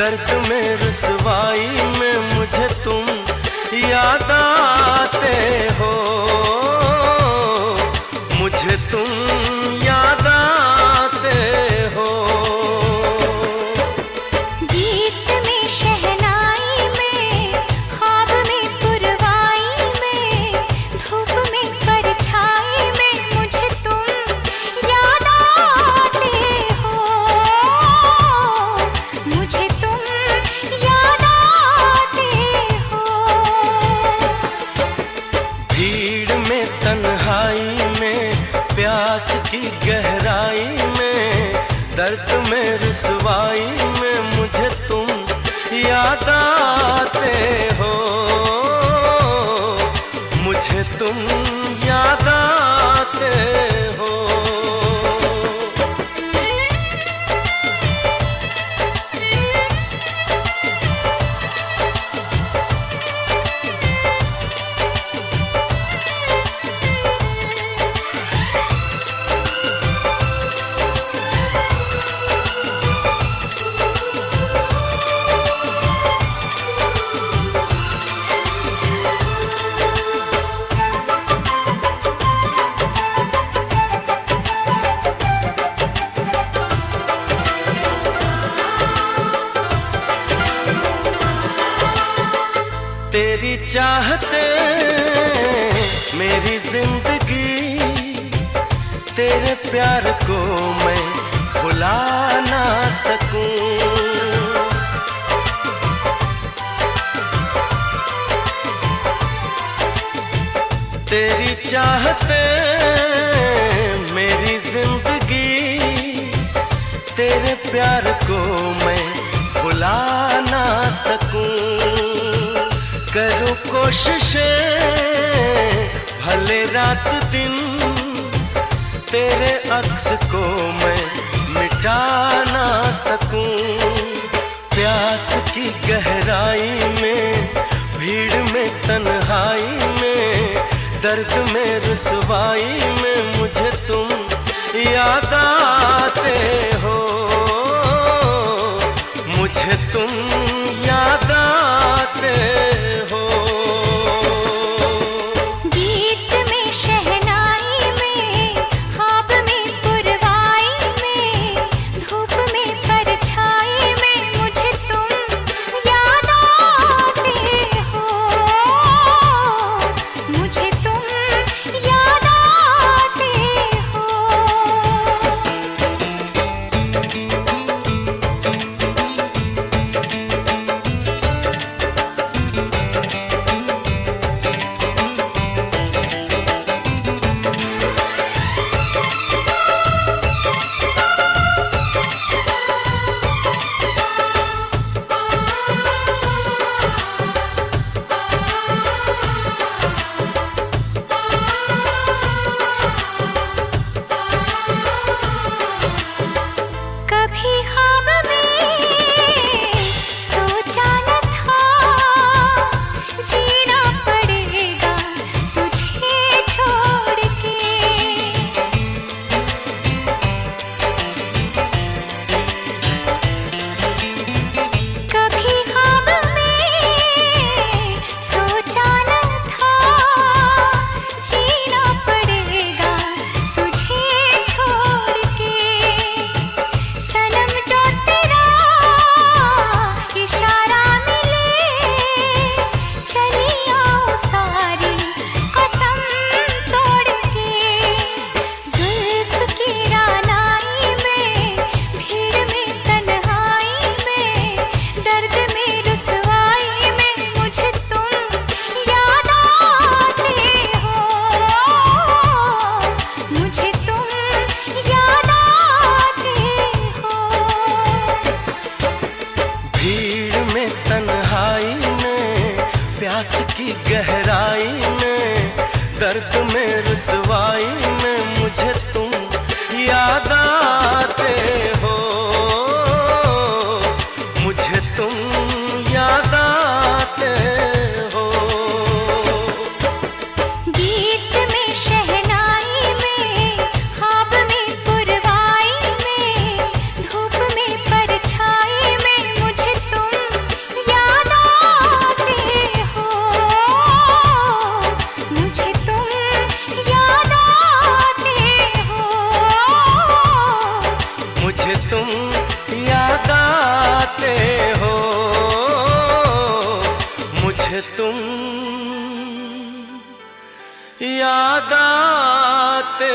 दर्द में रुसवाई में मुझे तुम याद आते हो, मुझे तुम याद आते हो। गीत में शहनाई में, ख्वाब में पुरवाई में, धूप में परछाई में मुझे तुम याद आते हो, मुझे तुम याद आते हो। भीड़ में तन्हाई में, प्यास की गहराई में, दर्द में रुसवाई में मुझे तुम याद आते हो, मुझे तुम याद आते हो। तेरी चाहते मेरी जिंदगी, तेरे प्यार को मैं भुला ना सकूं। तेरी चाहते मेरी जिंदगी, तेरे प्यार को मैं भुला ना सकूं। करूं कोशिशें भले रात दिन, तेरे अक्स को मैं मिटा ना सकूं। प्यास की गहराई में, भीड़ में तन्हाई में, दर्द में रुसवाई में मुझे तुम याद आते हो, मुझे तुम याद आते हो। गीत में शहनाई में, ख्वाब में पुरवाई में, धूप में परछाई में मुझे तुम याद आते हो, मुझे तुम याद आते हो। कभी ख्वाब में सोचा न था, जीना पड़ेगा तुझे छोड़ के। कभी ख्वाब में सोचा न था, जीना पड़ेगा तुझे छोड़ के। सनम जो तेरा इशारा मिले, चली आओ सारी कसम तोड़ के। जुल्फ की रानाई में, भीड़ में तन्हाई में, दर्द में रुसवाई में मुझे तुम याद आते हो, मुझे तुम याद आते हो। भीड़ में तन्हाई में, प्यास की गहराई में, दर्द में रुसवाई में मुझे तुम याद आते हो, मुझे तुम याद आते हो। गीत में शहनाई में, ख्वाब में पुरवाई में, धूप में परछाई में मुझे तुम आते हो, मुझे तुम याद आते